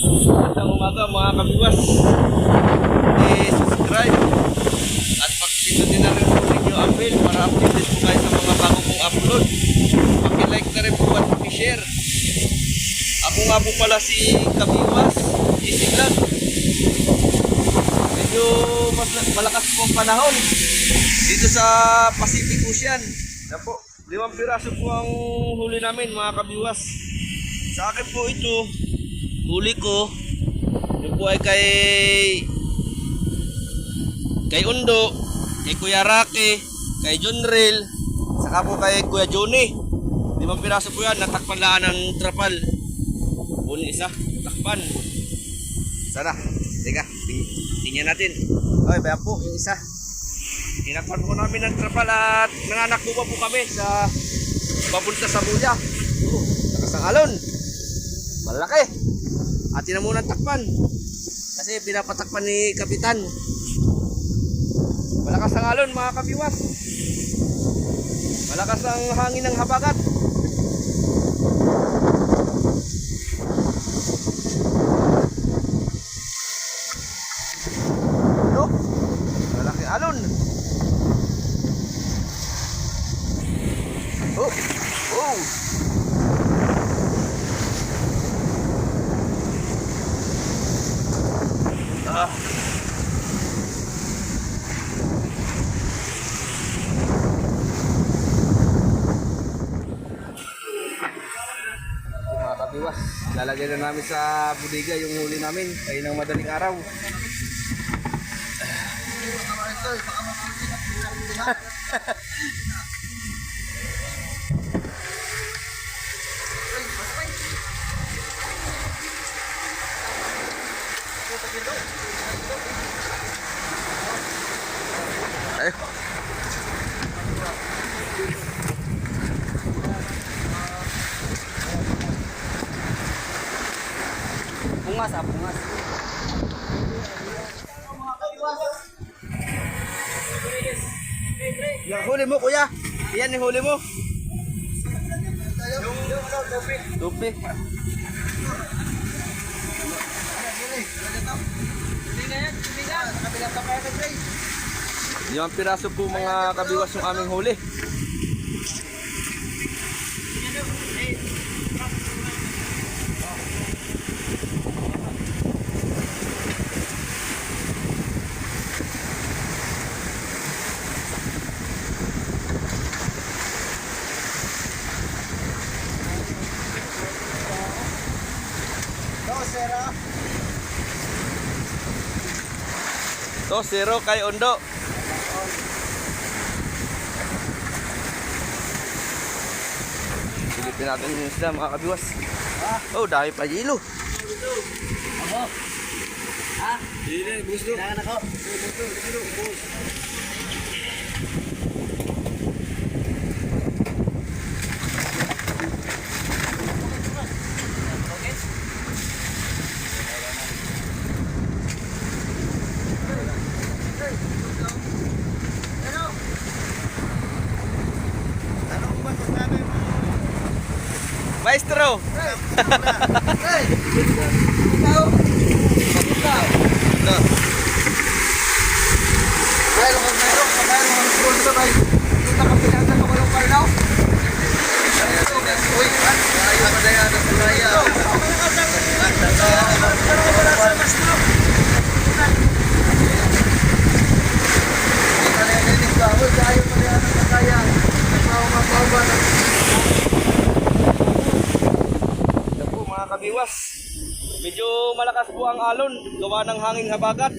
Magandang umaga mga kabiwas. Subscribe at pag-pindutin na rin po ninyo ang bell para updated po kayo sa mga bago kong upload. Paki-like na rin po at paki-share. Ako nga po pala si Kabiwas, Easy Vlog. Medyo mas malakas po ang panahon dito sa Pacific Ocean. Yan po, 5 piraso po ang huli namin mga kabiwas. Sa akin po ito, huli ko. Yung po ay kay Undo, kay Kuya Rocky, kay John Rel, saka po kay Kuya Johnny. 5 piraso po yan, natakpan laan ng trapal. Huli isa, takpan. Sana, teka, tingnan natin. Okay, bayan po, yung isa. Tinakpan po namin ng trapal at nananakbuba po kami sa papunta sa Buya. Lakas ng alon. Malaki. Atin na muna takpan. Kasi pinapatakpan ni Kapitan. Malakas ang alon mga kabiwas. Malakas ang hangin ng habagat. No? Malaki alon. Oh! Oh! Mga kabiwas, lalagay na namin sa budiga yung huli namin kayo ng madaling araw. Ayo. Pungas, pungas. Yang huli mo kuya. Iyan yung huli mo. Tupi. Yung piraso po mga kabiwas yung aming huli. To zero kay Undo. Silipin natin yung isda mga kabiwas. Oh, dahil pa yelo. Ako? Ha? Hindi, gusto. Kailangan ako? Maestro. Hey! Ikaw? Ikaw? No. Mayroon kang sponsor ay kita ka pinatang ka walang parlaw? Uy, ayaw pa na yan sa kaya. Pero wala sa maestro. Hindi ka na yan yung bawal, ayaw pa na yan sa kaya. Mapawa na. Mga kabiwas, medyo malakas po ang alon gawa ng hangin habagat.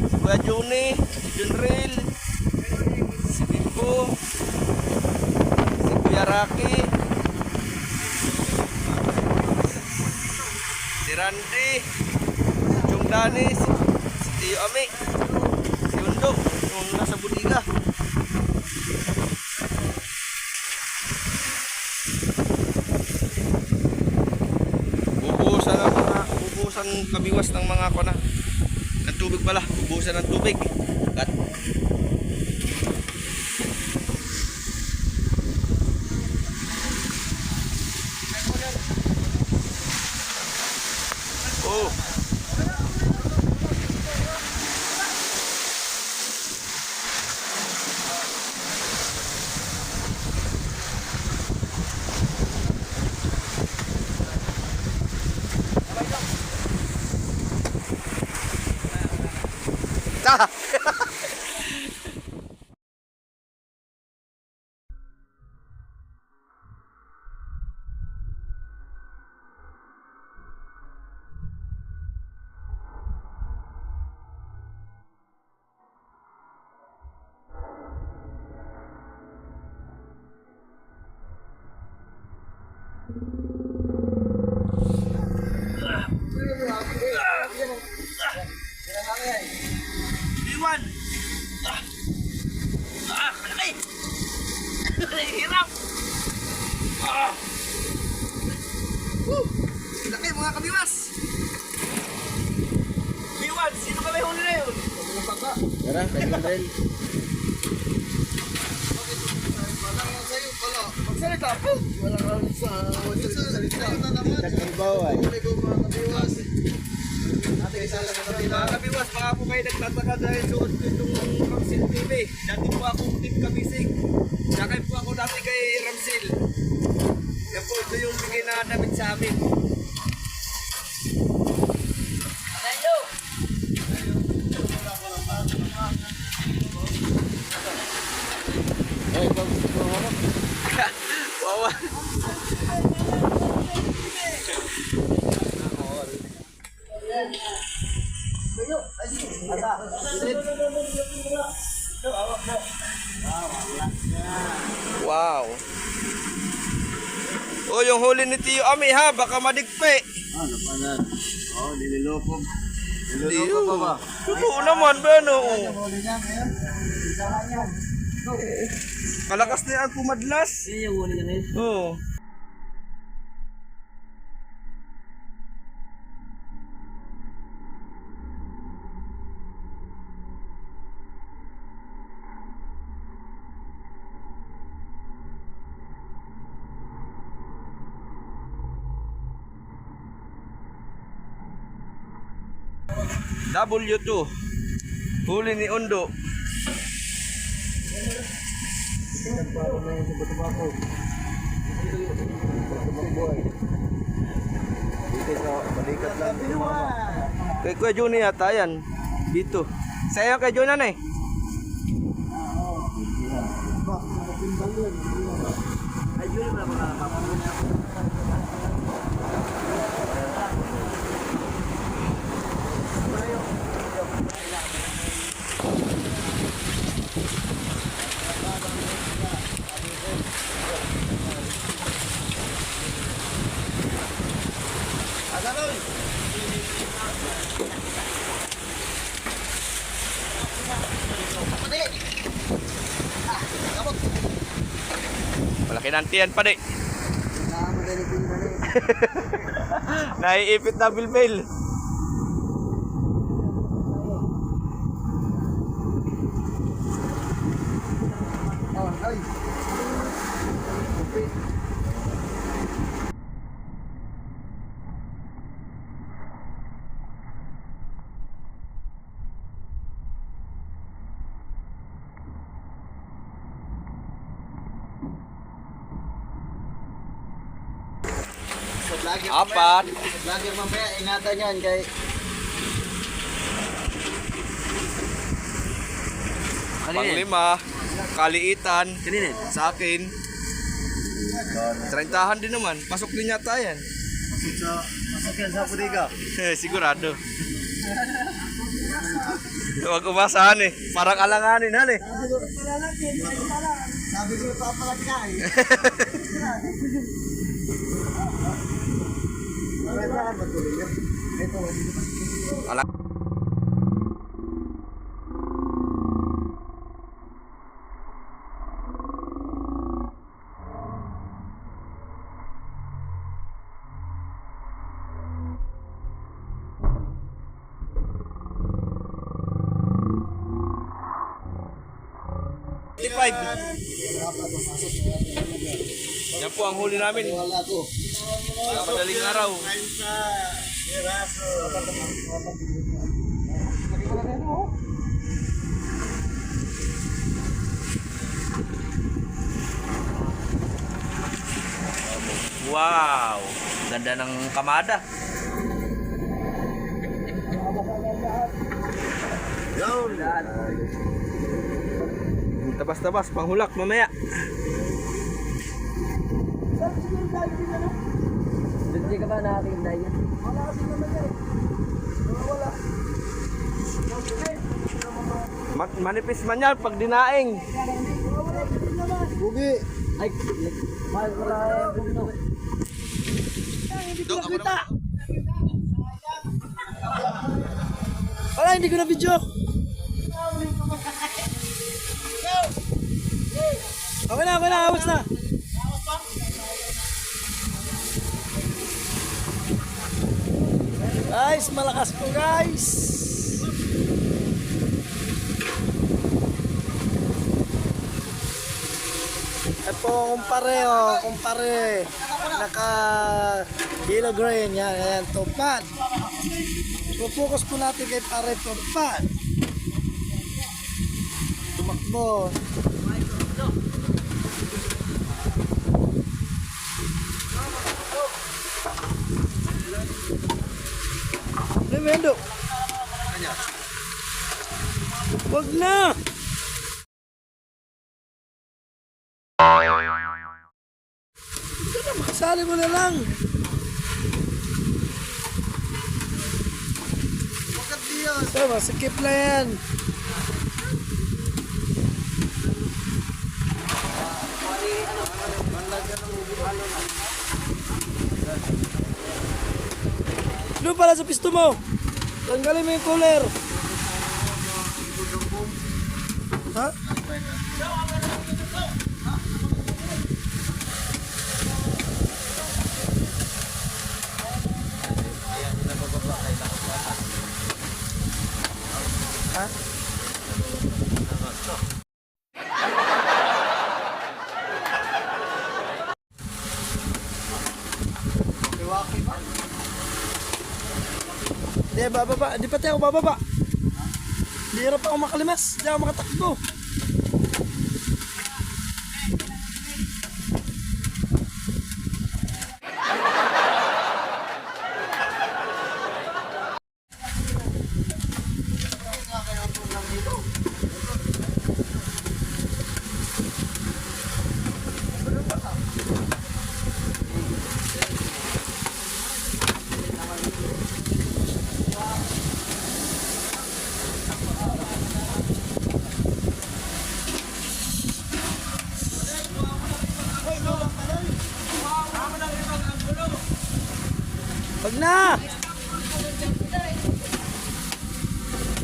Si Kuya Johnny, si John Rel, si Bimbo, si Kuya Rocky, si Randy, si Chong Dani, si Tio Ami, si Undo, yung nasa budiga. Bubuhusan kabiwas ng mga kona ng tubig pala, bubuhusan ng tubig at Iwan! Malaki! Hirap! Laki mga kabiwas. Iwan, sino ka may huli na yun? Tara, kayo ng drill. Magsalita po. Wala ka sa magsalita. Nagtrabaho ay. Mga kabiwas, baka po kayo nagtataka dahil suot ko itong Ramsil TV. Dati po akong team kabisig. Sakay po ako dati kay Ramsil. Yan po, ito yung bigay na damit sa amin. Ay, ikaw gusto ko harap. Wawa. Wow. Oh, yung huli ni Tio Ami ha, baka madigpe. Ano pa na? Oh, nililoko. Tio. Totoo naman ba ano? Huli niya ngayon. Isahan niya. Kalakas na yan pumadlas. Yan yung huli niya ngayon. Oo. W2 huli ni Undo. Nagbago na yun sa bato-bato. Bato-bato. Dito sa balikat lang. Kay Kuya Juni yata yan. Dito. Sa'yo kay Junan eh. Malaki ng tiyan pa di. Nakakagaling din na rin. Naiipit na bilbil. Oh, ay. Sa vlogger Apat. mamaya, sa vlogger mamaya, ingatan yan kay Panglima. Kaliitan. Kanina. Sa akin. 30han din naman. Pasok din yata yan. Masok yan sa pudiga. Sigurado. Huwag umasahan eh. Parang alanganin han eh. sabi ko papalat ka eh. Ito, Alang. Yan po ang huli namin. wala ko. Sa madaling araw. Wow! Ganda ng kamada. Yo! Tabas-tabas, panghulak mamaya. Hindi ka ba nakakita yan? Wala kasi naman yan. Wala. Manipis man yan pag dinaing. Bugi. Ay, mahal ko lang yung no. Hindi ko nakita. Wala, hindi ko na video. Okay na, awas na. Guys, malakas po guys. Ito, kumpare. Naka yellow green, yan, tupad. Focus po natin kay pare tupad. Tumakbo. Remendo. Wag na. Sali mo na lang. Bakit diyan? Sama, sikip na yan. Doon pala sa pisto mo. Tanggalin mo yung cooler. Ha? Di bababa, di pati ako bababa. Di hirap ako makalimas, di ako makatakbo. Wag na!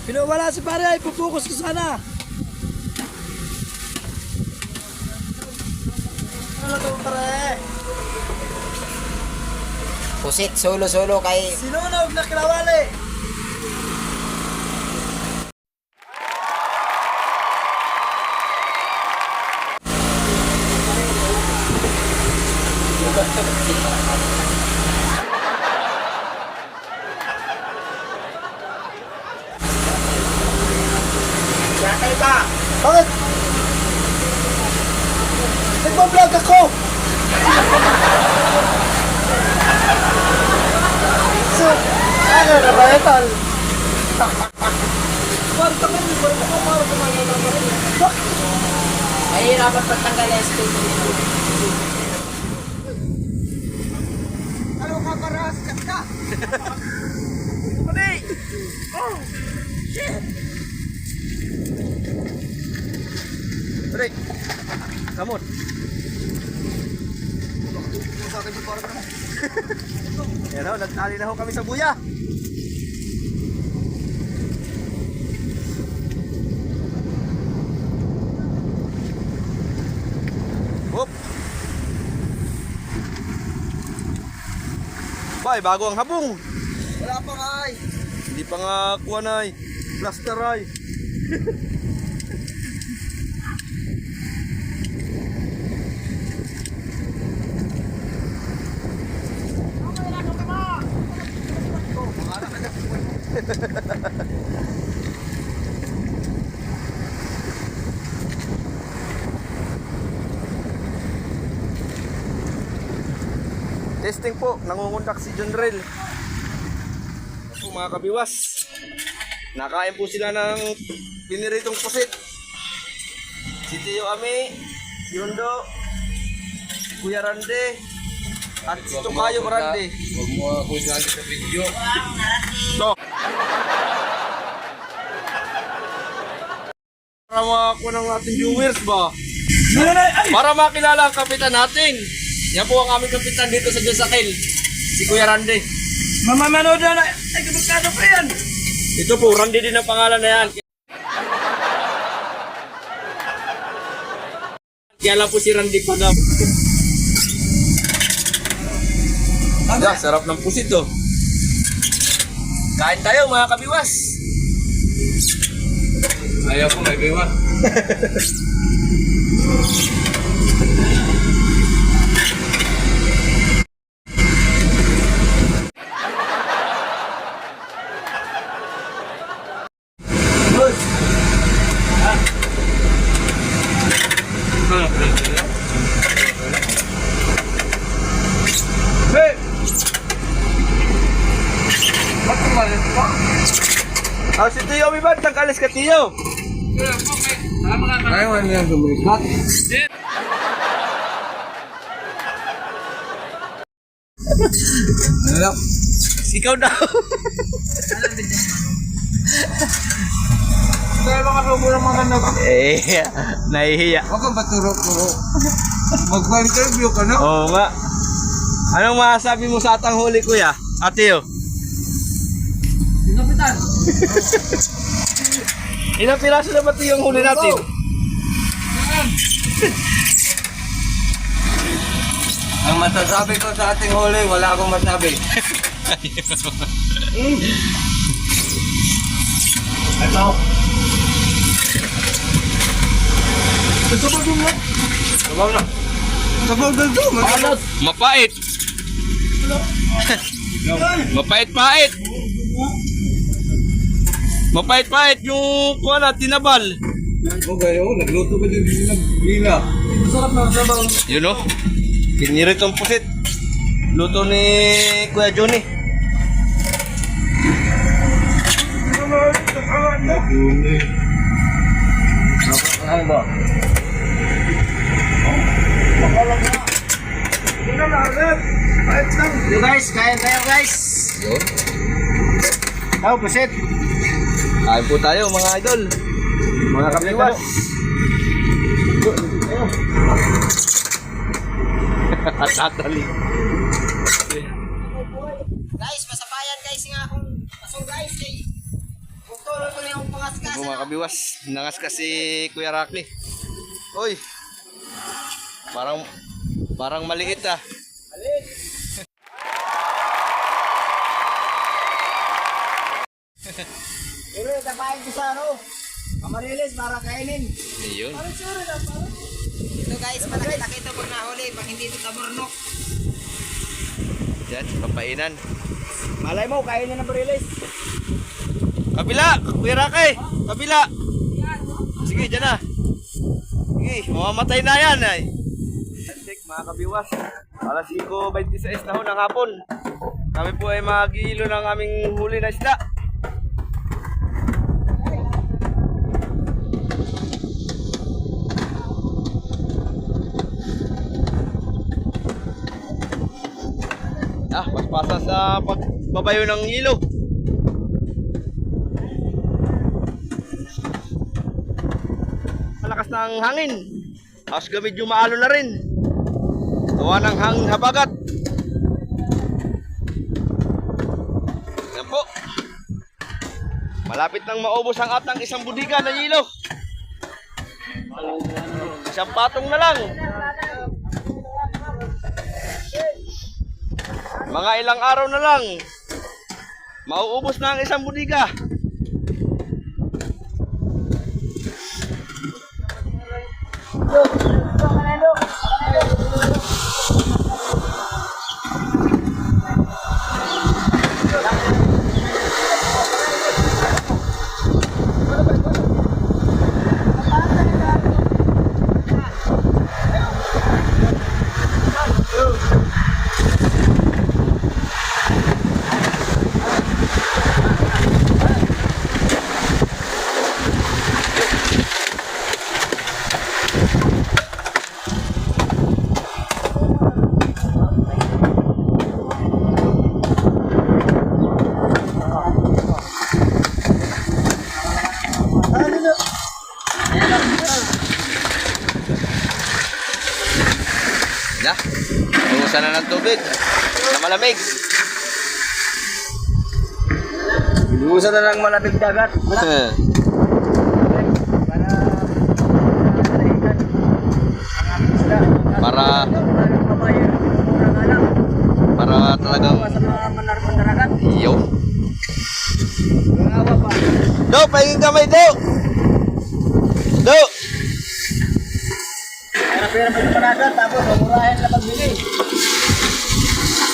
Pinawala si pare, ay pupukus ko sana. Ano to pare? Pusit, solo-solo kay Sinunog na kilawali. Bakit? Nagbablog ako! So, ano na ba ito? mahirapan pagtanggal yung SPT. Ano ka paras? Ka! Mali! Oh! Shit! Break. Kamot. Yan ho, nagtali na ho kami sa buya. Hop. Bay, bago ang habong. Wala pa nga ay! Hindi pa nga kuha na ay. Plaster ay. Testing po, nangungundak si John Rel. Ako mga kabiwas. Nakain po sila ng piniritong pusit. Si Tio Ami, si Hondo, si Kuya Rande, at si Tukayo Rande. Huwag mo ako isali sa video. So, para makakuha ng ating viewers ba? Para makilala ang kapitan natin. Yan po ang aming kapitan dito sa Jasakil. Si Kuya Rande. Mamamanood na na. Ay, kabagkado pa yan. Ito po, Rande din ang pangalan na yan. Kaya lang po si Rande pa na. Yeah, sarap ng pusit oh. Kain tayo mga kabiwas. Ayaw ko, may biwa. Ah, si Tio, may ba't nagkalis ka, Tio? Ayaw nga niya gumigat. Ano lang? Ikaw daw. Kaya mga sobrang maganda. Nahihiya. Huwag kang baturo-turo. Magpa-interview ka na. Oo nga. Anong masasabi mo sa atang huli, Kuya? Tio? Kapitan. Ilang piraso na ba ito yung huli natin? Ang masasabi ko sa ating huli, wala akong masabi. Ito. Sabaw na. Sabaw daldo. Mapait. Mapait-pait. Mapait-pait yung kuha na, tinabal. Okay, nagluto ka din ng gila. Sarap na sabaw. Yun o. Piniritong pusit. Luto ni Kuya Johnny. Ano ba? Yo guys, kain tayo guys. Oh, pusit. Kain po tayo mga idol. Mga kabiwas. At atali. Guys, masabayan guys nga akong pasong guys kay Putol ko na yung pangaskas. Mga kabiwas. Nangas kasi Kuya Rocky. Oy. Parang maliit ah. Pero tapain ko sa ano, Amarilis para kainin. Ayun. Ito guys, malaki-laki ito pag nahuli, pag hindi ito taburnok. Yan, papainan. Malay mo, kainin ng Amarilis. Kabila! Kuya Rocky! Kabila! Sige, dyan na. Sige, mamamatay na yan ay. Antik mga kabiwas. Alas 5:26 na ho ng hapon. Kami po ay magilo ng aming huli na isda. Paspasa sa pagbabayo ng hilo. Malakas ng hangin. Tapos medyo maalo na rin. Tawa ng hangin habagat. Yan po. Malapit nang maubos ang atang isang budiga na hilo. Isang patong na lang. Mga ilang araw na lang. Mauubos na ang isang budiga. ng tubig na malamig. Inuusan na lang malapit dagat. Para talagang iyo. Do, pahingin kamay, Do. Do.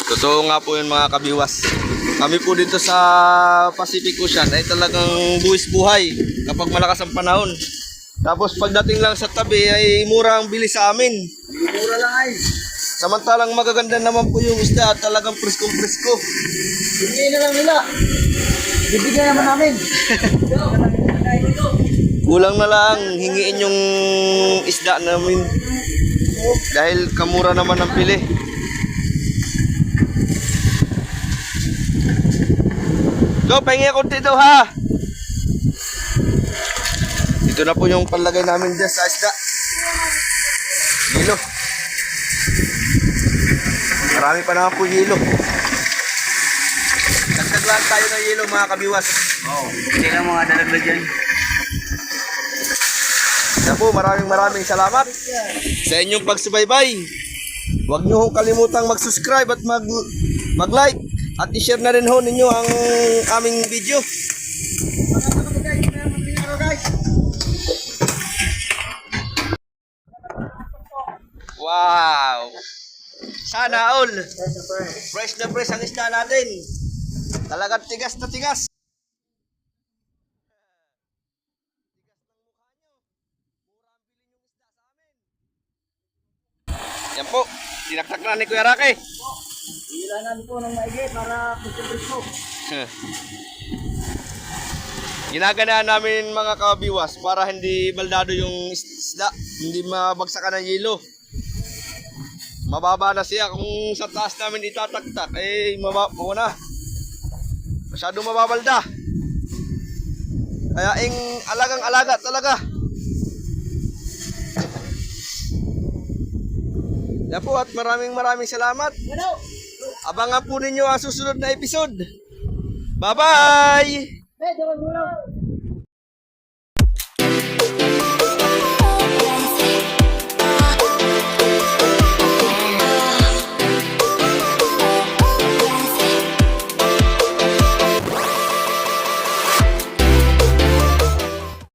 Totoo nga po yun mga kabiwas. Kami po dito sa Pacific Ocean ay talagang buwis buhay kapag malakas ang panahon. Tapos pagdating lang sa tabi ay mura ang bili sa amin. Mura lang ay. Samantalang magaganda naman po yung isda at talagang preskong-presko. Bigyan na lang nila. Bibigyan naman namin. Kulang na lang hingiin yung isda namin. Dahil kamura naman ang bili. Go, pahingi ako dito ha. Ito na po yung panlagay namin dyan sa isda. Hilo. Marami pa naman po hilo. Nagtaglaan tayo ng hilo mga kabiwas. Hindi lang mga dalagla dyan. Yan po, maraming salamat sa inyong pagsubaybay. Huwag nyo hong kalimutang mag-subscribe at mag-like at i-share na rin ho ninyo ang aming video. Wow! Sana all! Fresh na fresh ang isda natin. Talagang tigas na tigas. Yan po, tinaktak na ni Kuya Rocky. Kailangan po ng maigi para puso-puso. Ginaganaan namin mga kabiwas para hindi baldado yung isda, hindi mabagsakan ng yelo. Mababa na siya kung sa taas namin itataktak, eh mababa masyado mababalda. Kaya alagang-alaga talaga. Yan po at maraming salamat. Abangan po ninyo ang susunod na episode. Bye-bye! Hey, jalan dulu.